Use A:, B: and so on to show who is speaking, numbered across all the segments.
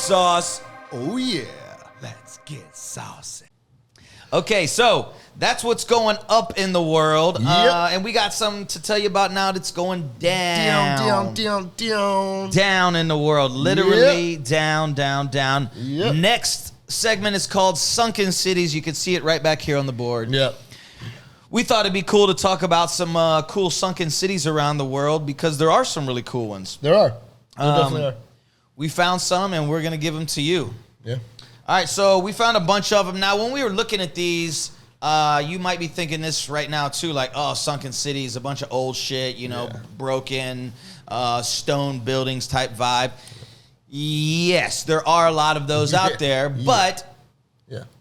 A: sauce.
B: Oh, yeah. Let's get saucy.
A: Okay, so that's what's going up in the world.
B: Yep.
A: And we got something to tell you about now that's going down. Down in the world. Literally down.
B: Yep.
A: Next segment is called Sunken Cities. You can see it right back here on the board.
B: Yep.
A: We thought it'd be cool to talk about some cool sunken cities around the world because there are some really cool ones.
B: There are. There definitely are.
A: We found some, and we're going to give them to you.
B: Yeah.
A: All right, so we found a bunch of them. Now, when we were looking at these, you might be thinking this right now, too, like, oh, sunken cities, a bunch of old shit, broken, stone buildings type vibe. Yes, there are a lot of those out there, but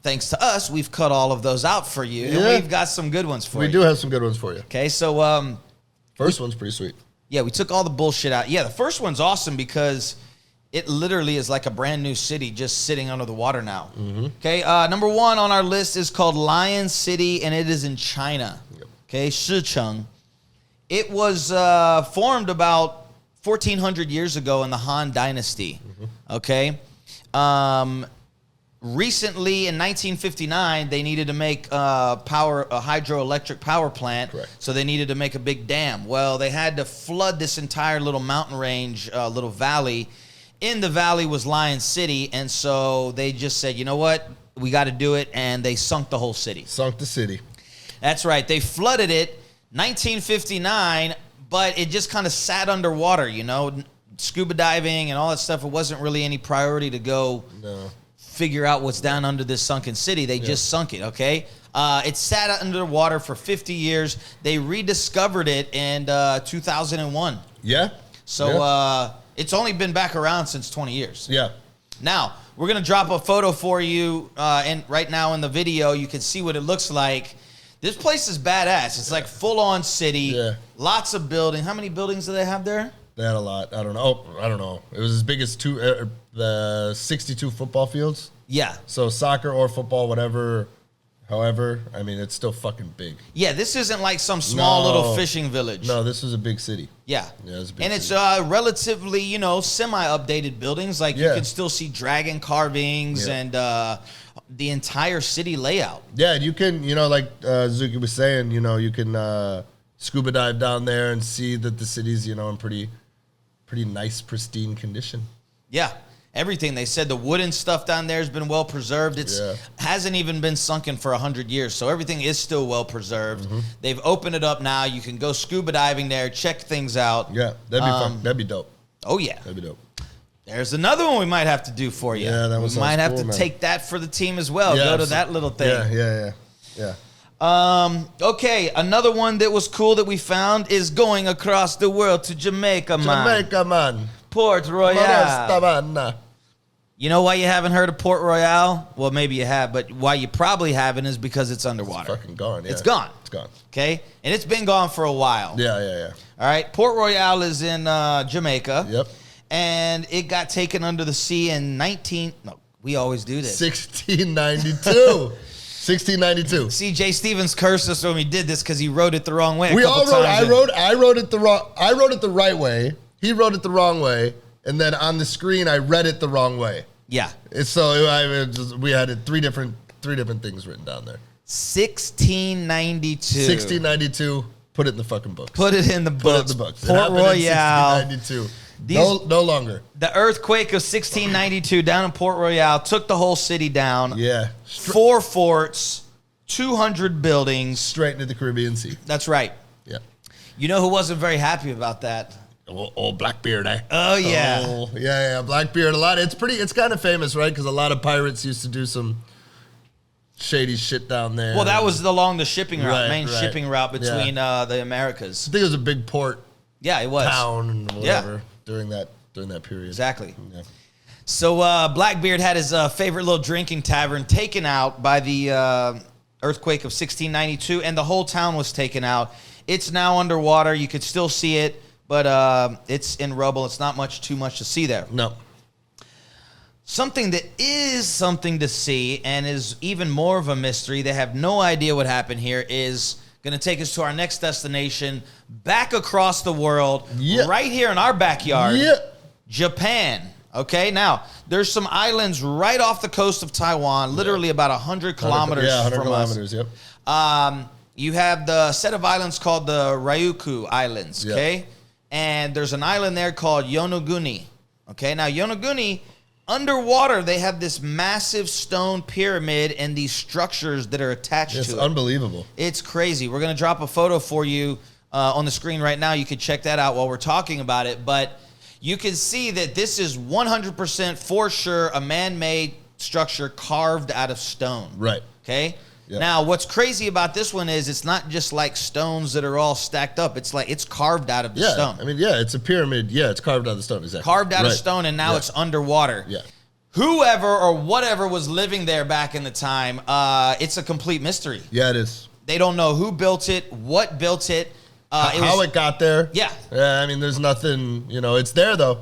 A: thanks to us, we've cut all of those out for you, and we've got some good ones for you.
B: We do have some good ones for you.
A: Okay, so...
B: first one's pretty sweet.
A: Yeah, we took all the bullshit out. Yeah, the first one's awesome because it literally is like a brand new city just sitting under the water now. Mm-hmm. Okay, number one on our list is called Lion City, and it is in China. Yep. Okay, Shicheng. It was formed about 1,400 years ago in the Han Dynasty. Mm-hmm. Okay, recently, in 1959, they needed to make a hydroelectric power plant.
B: Correct.
A: So they needed to make a big dam. Well, they had to flood this entire little mountain range, little valley. In the valley was Lion City, and so they just said, you know what? We got to do it, and they sunk the whole city.
B: Sunk the city.
A: That's right. They flooded it, 1959, but it just kind of sat underwater, scuba diving and all that stuff. It wasn't really any priority to go...
B: No.
A: Figure out what's down under this sunken city. They just sunk it, okay? It sat underwater for 50 years. They rediscovered it in 2001.
B: Yeah.
A: So it's only been back around since 20 years.
B: Yeah.
A: Now, we're going to drop a photo for you, and right now in the video, you can see what it looks like. This place is badass. It's like full-on city. Yeah. Lots of buildings. How many buildings do they have there?
B: They had a lot. I don't know. It was as big as the 62 football fields.
A: Yeah.
B: So soccer or football, whatever. However, I mean, it's still fucking big.
A: Yeah, this isn't like some small little fishing village.
B: No, this was a big city.
A: Yeah.
B: Yeah, it's a big
A: city.
B: It's
A: relatively, semi-updated buildings. Like, you can still see dragon carvings and the entire city layout.
B: Yeah, and you can, like Zuki was saying, you can scuba dive down there and see that the city's, in pretty nice, pristine condition.
A: Yeah. Everything. They said the wooden stuff down there has been well preserved. It hasn't even been sunken for 100 years, so everything is still well preserved. Mm-hmm. They've opened it up now. You can go scuba diving there, check things out.
B: Yeah, that'd be fun. That'd be dope.
A: Oh, yeah.
B: That'd be dope.
A: There's another one we might have to do for you.
B: Yeah, that
A: we might have to take that for the team as well. Go to that little thing.
B: Yeah.
A: Okay, another one that was cool that we found is going across the world to Jamaica, man. Port Royale. You know why you haven't heard of Port Royale? Well, maybe you have, but why you probably haven't is because it's underwater.
B: It's fucking gone, yeah.
A: It's gone. Okay? And it's been gone for a while.
B: Yeah.
A: All right? Port Royale is in Jamaica.
B: Yep.
A: And it got taken under the sea in we always do this.
B: 1692. 1692.
A: See, Jay Stevens cursed us when we did this because he wrote it the wrong way.
B: I wrote it the right way. He wrote it the wrong way. And then on the screen, I read it the wrong way.
A: Yeah.
B: So we had three different things written down there.
A: 1692.
B: 1692. Put it in the fucking books.
A: Put it in the books. Port Royale.
B: 1692. No longer.
A: The earthquake of 1692 down in Port Royale took the whole city down.
B: Yeah.
A: 4 forts, 200 buildings.
B: Straight into the Caribbean Sea.
A: That's right.
B: Yeah.
A: You know who wasn't very happy about that?
B: Old Blackbeard, eh?
A: Oh, yeah.
B: Oh, yeah, Blackbeard. It's kind of famous, right? Because a lot of pirates used to do some shady shit down there.
A: Well, that was along the shipping route, shipping route between the Americas.
B: I think it was a big port.
A: Yeah, it was.
B: Town and whatever during that period.
A: Exactly.
B: Yeah.
A: So Blackbeard had his favorite little drinking tavern taken out by the earthquake of 1692, and the whole town was taken out. It's now underwater. You could still see it. But it's in rubble. It's not too much to see there.
B: No.
A: Something that is something to see and is even more of a mystery, they have no idea what happened here, is going to take us to our next destination, back across the world, right here in our backyard, Japan. Okay, now there's some islands right off the coast of Taiwan, literally about 100 kilometers
B: 100
A: from
B: kilometers,
A: us.
B: Yep.
A: You have the set of islands called the Ryukyu Islands, okay?
B: Yep.
A: And there's an island there called Yonaguni, okay? Now, Yonaguni, underwater, they have this massive stone pyramid and these structures that are attached to it.
B: It's unbelievable.
A: It's crazy. We're going to drop a photo for you on the screen right now. You can check that out while we're talking about it, but you can see that this is 100% for sure a man-made structure carved out of stone.
B: Right.
A: Okay?
B: Yep.
A: Now, what's crazy about this one is it's not just like stones that are all stacked up. It's like it's carved out of the stone.
B: I mean, yeah, it's a pyramid. Yeah, it's carved out of the stone. Exactly.
A: Carved out of stone, and now it's underwater.
B: Yeah.
A: Whoever or whatever was living there back in the time, it's a complete mystery.
B: Yeah, it is.
A: They don't know who built it, what built it.
B: How it got there.
A: Yeah.
B: Yeah, I mean, there's nothing, it's there, though.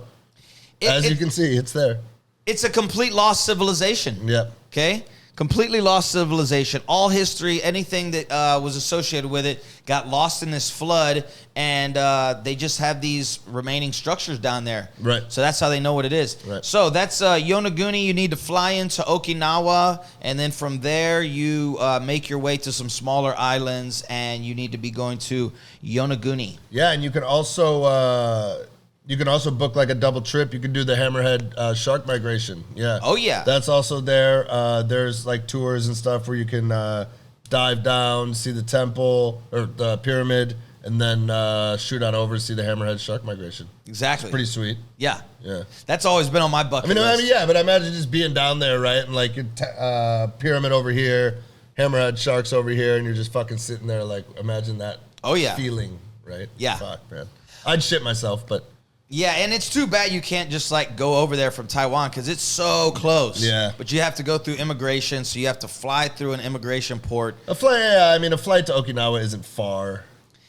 B: As you can see, it's there.
A: It's a complete lost civilization.
B: Yeah.
A: Okay? Completely lost civilization. All history, anything that was associated with it got lost in this flood, and they just have these remaining structures down there.
B: Right.
A: So that's how they know what it is.
B: Right.
A: So that's Yonaguni. You need to fly into Okinawa, and then from there you make your way to some smaller islands, and you need to be going to Yonaguni.
B: Yeah, and you can also book like a double trip. You can do the Hammerhead shark migration. Yeah.
A: Oh, yeah.
B: That's also there. There's like tours and stuff where you can dive down, see the temple or the pyramid, and then shoot on over to see the Hammerhead shark migration.
A: Exactly.
B: It's pretty sweet.
A: Yeah.
B: Yeah.
A: That's always been on my bucket list.
B: Yeah, but imagine just being down there, right? And like your pyramid over here, Hammerhead sharks over here, and you're just fucking sitting there. Like, imagine that feeling, right?
A: Yeah.
B: Fuck, man. I'd shit myself, but...
A: Yeah, and it's too bad you can't just like go over there from Taiwan because it's so close.
B: Yeah.
A: But you have to go through immigration, so you have to fly through an immigration port.
B: A flight to Okinawa isn't far.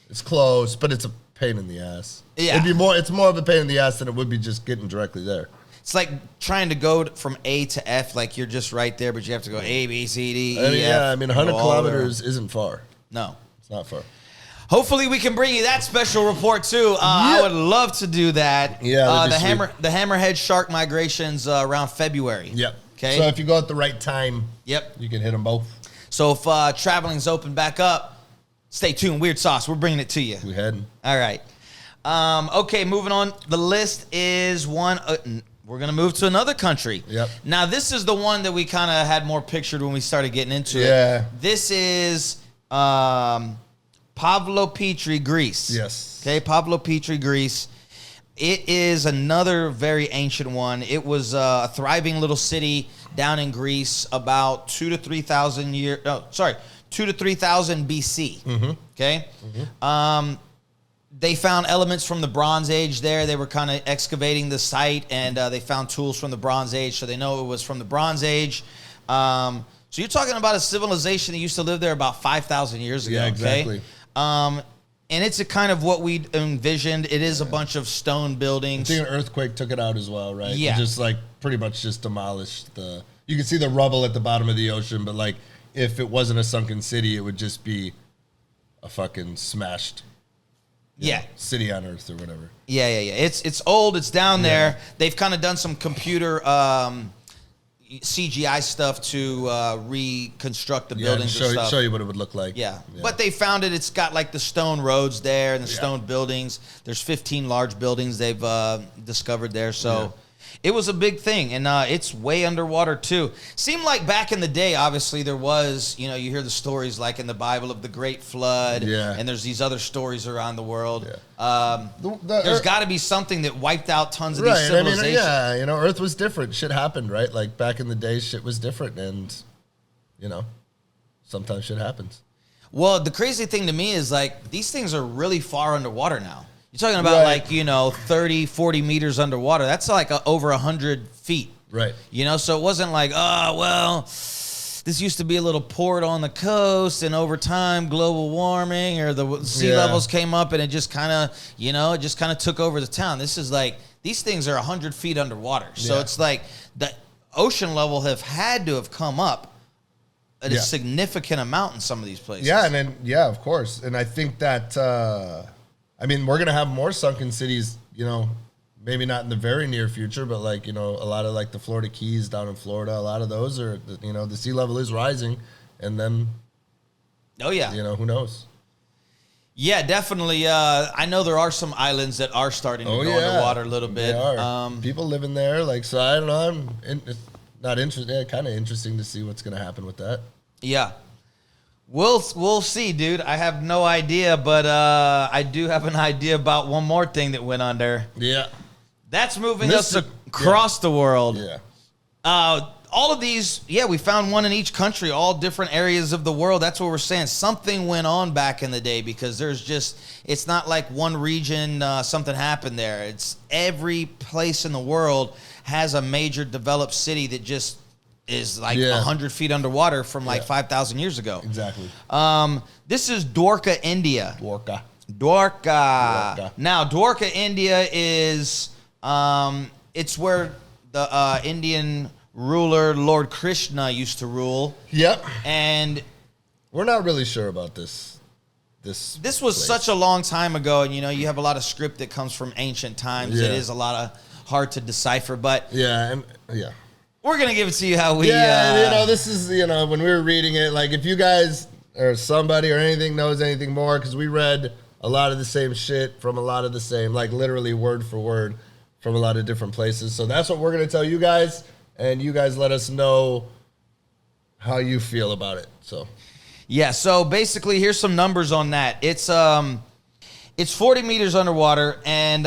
B: It's close, but it's a pain in the ass.
A: Yeah.
B: It's more of a pain in the ass than it would be just getting directly there.
A: It's like trying to go from A to F, like you're just right there, but you have to go A, B, C, D, E, F.
B: 100 kilometers isn't far.
A: No.
B: It's not far.
A: Hopefully we can bring you that special report too. I would love to do that.
B: Yeah,
A: the Hammerhead shark migrations around February.
B: Yep.
A: Okay.
B: So if you go at the right time,
A: yep,
B: you can hit them both.
A: So if traveling's open back up, stay tuned. Weird Sauce, we're bringing it to you.
B: We heading.
A: All right. Okay, moving on. The list is one. We're going to move to another country.
B: Yep.
A: Now, this is the one that we kind of had more pictured when we started getting into it.
B: Yeah.
A: This is Pavlo, Petri, Greece.
B: Yes.
A: Okay, Pavlo, Petri, Greece. It is another very ancient one. It was a thriving little city down in Greece about 2,000 to 3,000 BC.
B: Mm-hmm.
A: Okay. Mm-hmm. They found elements from the Bronze Age there. They were kind of excavating the site, and they found tools from the Bronze Age, so they know it was from the Bronze Age. So you're talking about a civilization that used to live there about 5,000 years ago.
B: Yeah, exactly.
A: Okay? And it's a kind of what we envisioned. It is a bunch of stone buildings.
B: I think an earthquake took it out as well, right?
A: Yeah.
B: It just like pretty much just demolished the... You can see the rubble at the bottom of the ocean, but like if it wasn't a sunken city, it would just be a fucking smashed city on Earth or whatever.
A: Yeah. It's old. It's down there. They've kind of done some computer CGI stuff to reconstruct the buildings and stuff.
B: Show you what it would look like.
A: Yeah. But they found it. It's got like the stone roads there and the stone buildings. There's 15 large buildings they've discovered there. So it was a big thing, and it's way underwater too. Seemed like back in the day, obviously there was, you hear the stories like in the Bible of the Great Flood, and there's these other stories around the world. Yeah. There's got to be something that wiped out tons of these civilizations.
B: Earth was different. Shit happened, right? Like back in the day, shit was different, and sometimes shit happens.
A: Well, the crazy thing to me is like these things are really far underwater now. You're talking about 30, 40 meters underwater. That's like over 100 feet.
B: Right.
A: So it wasn't like, this used to be a little port on the coast, and over time, global warming or the sea levels came up, and it just kind of, took over the town. This is like, these things are 100 feet underwater. So it's like the ocean level had to have come up at a significant amount in some of these places.
B: Yeah, and then, of course. And I think that... we're going to have more sunken cities, maybe not in the very near future, but like, a lot of like the Florida Keys down in Florida, a lot of those are, the sea level is rising, and then,
A: oh yeah,
B: who knows?
A: Yeah, definitely. I know there are some islands that are starting to go underwater a little bit.
B: They are. People living there, like, so I don't know. It's not interesting. Yeah, kind of interesting to see what's going to happen with that.
A: Yeah. We'll see, dude. I have no idea, but I do have an idea about one more thing that went under.
B: Yeah.
A: That's moving us across the world.
B: Yeah.
A: All of these, we found one in each country, all different areas of the world. That's what we're saying. Something went on back in the day because it's not like one region, something happened there. It's every place in the world has a major developed city that just is like 100 feet underwater from like 5,000 years ago.
B: Exactly.
A: This is Dwarka, India. Dwarka. Now, Dwarka, India is, it's where the Indian ruler Lord Krishna used to rule.
B: Yep.
A: And
B: we're not really sure about this.
A: This was such a long time ago, and you have a lot of script that comes from ancient times.
B: Yeah.
A: It is a lot of hard to decipher, but
B: we're
A: gonna give it to you how we.
B: This is when we were reading it. Like, if you guys or somebody or anything knows anything more, because we read a lot of the same shit from a lot of the same, like literally word for word from a lot of different places. So that's what we're gonna tell you guys. And you guys let us know how you feel about it. So
A: basically here's some numbers on that. It's 40 meters underwater, and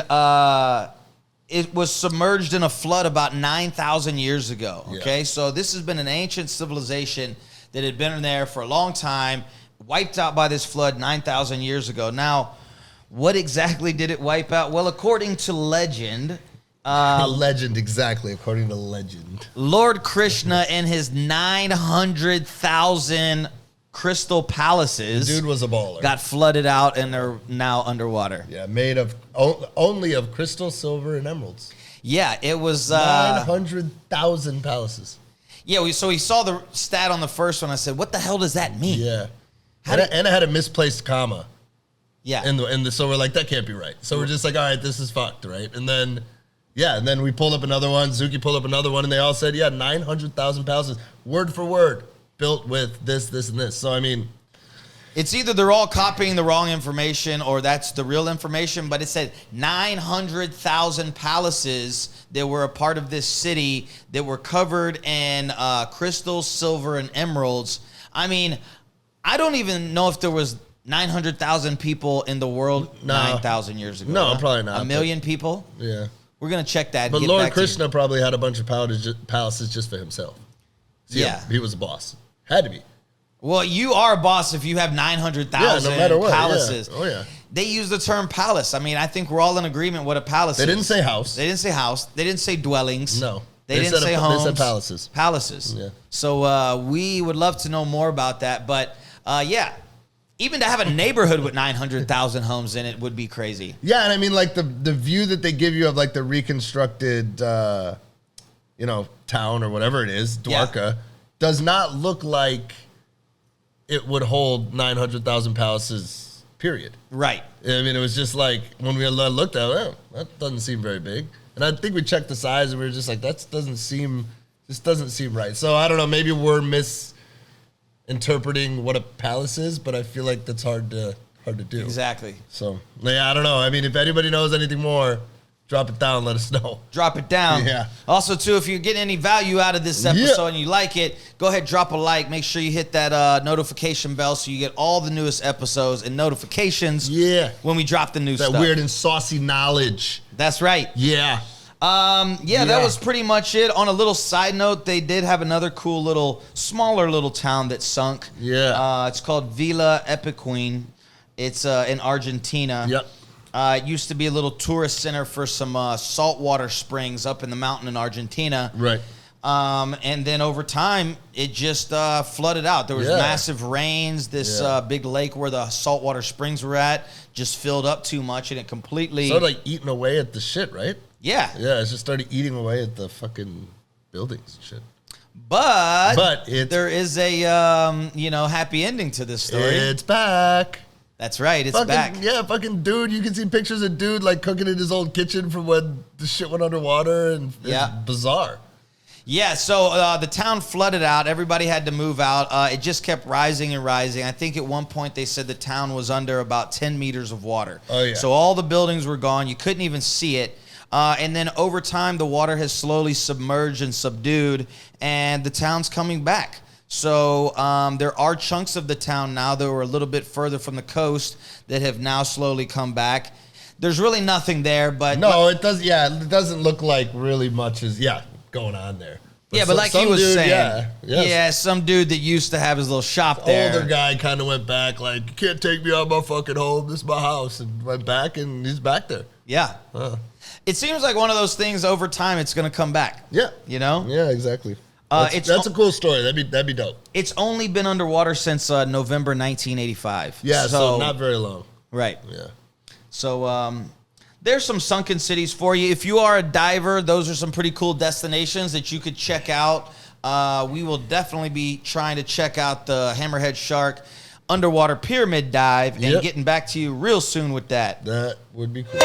A: it was submerged in a flood about 9,000 years ago. Okay, so this has been an ancient civilization that had been in there for a long time, wiped out by this flood 9,000 years ago. Now, what exactly did it wipe out? Well, according to legend,
B: legend, exactly, according to legend,
A: Lord Krishna and his 900,000 crystal palaces,
B: dude was a baller,
A: got flooded out and they're now underwater.
B: Yeah, made of only of crystal, silver, and emeralds.
A: Yeah, it was
B: 900,000 palaces.
A: Yeah, so we saw the stat on the first one. I said, "What the hell does that mean?"
B: Yeah, and it had a misplaced comma.
A: Yeah,
B: so we're like, that can't be right. So we're just like, all right, this is fucked, right? And then. Yeah, and then we pulled up another one. Zuki pulled up another one, and they all said, 900,000 palaces, word for word, built with this, this, and this. So, I mean,
A: it's either they're all copying the wrong information or that's the real information, but it said 900,000 palaces that were a part of this city that were covered in crystals, silver, and emeralds. I mean, I don't even know if there was 900,000 people in the world 9,000 years ago.
B: No, probably not.
A: A million people?
B: Yeah.
A: We're going to check that.
B: But Lord Krishna probably had a bunch of palaces just for himself. So he was a boss. Had to be.
A: Well, you are a boss if you have 900,000
B: no matter what.
A: palaces.
B: Yeah. Oh, yeah.
A: They use the term palace. I mean, I think we're all in agreement what a palace is.
B: They didn't say house.
A: They didn't say house. They didn't say dwellings.
B: No.
A: They didn't say homes.
B: They said palaces.
A: Palaces.
B: Yeah.
A: So we would love to know more about that. But, even to have a neighborhood with 900,000 homes in it would be crazy.
B: Yeah, and I mean, like, the view that they give you of, like, the reconstructed, town or whatever it is, Dwarka, does not look like it would hold 900,000 palaces, period.
A: Right.
B: I mean, it was just like, when we looked at it, that doesn't seem very big. And I think we checked the size, and we were just like, this doesn't seem right. So, I don't know, maybe we're interpreting what a palace is, but I feel like that's hard to do.
A: Exactly.
B: So, I don't know. I mean, if anybody knows anything more, drop it down, let us know.
A: Drop it down.
B: Yeah.
A: Also, too, if you're getting any value out of this episode and you like it, go ahead, drop a like. Make sure you hit that notification bell so you get all the newest episodes and notifications when we drop the new stuff.
B: That weird and saucy knowledge.
A: That's right.
B: Yeah.
A: That was pretty much it. On a little side note, they did have another cool smaller little town that sunk.
B: Yeah.
A: It's called Villa Epiquine. It's in Argentina.
B: Yep.
A: It used to be a little tourist center for some saltwater springs up in the mountain in Argentina.
B: Right.
A: And then over time, it just flooded out. There was massive rains. This big lake where the saltwater springs were at just filled up too much, and it completely
B: started like eating away at the shit, right?
A: Yeah.
B: Yeah, it just started eating away at the fucking buildings and shit.
A: But there is a happy ending to this story.
B: It's back.
A: That's right. It's
B: fucking,
A: back.
B: Yeah, fucking dude. You can see pictures of dude like cooking in his old kitchen from when the shit went underwater, and it's bizarre.
A: Yeah, so the town flooded out. Everybody had to move out. It just kept rising and rising. I think at one point they said the town was under about 10 meters of water.
B: Oh, yeah.
A: So all the buildings were gone. You couldn't even see it. And then over time, the water has slowly submerged and subdued, and the town's coming back. So there are chunks of the town now that were a little bit further from the coast that have now slowly come back. There's really nothing there, but
B: no, it does. Yeah, it doesn't look like really much is going on there.
A: But like he was saying,
B: yes.
A: some dude that used to have his little shop there.
B: Older guy kind of went back, like, you can't take me out of my fucking home. This is my house, and went back, and he's back there.
A: Yeah. It seems like one of those things. Over time, it's going to come back.
B: Yeah.
A: You know.
B: Yeah, exactly. That's a cool story. That'd be dope.
A: It's only been underwater since November 1985.
B: Yeah, so not very long.
A: Right.
B: Yeah.
A: So there's some sunken cities for you. If you are a diver, those are some pretty cool destinations that you could check out. We will definitely be trying to check out the Hammerhead Shark underwater pyramid dive and getting back to you real soon with that.
B: That would be cool.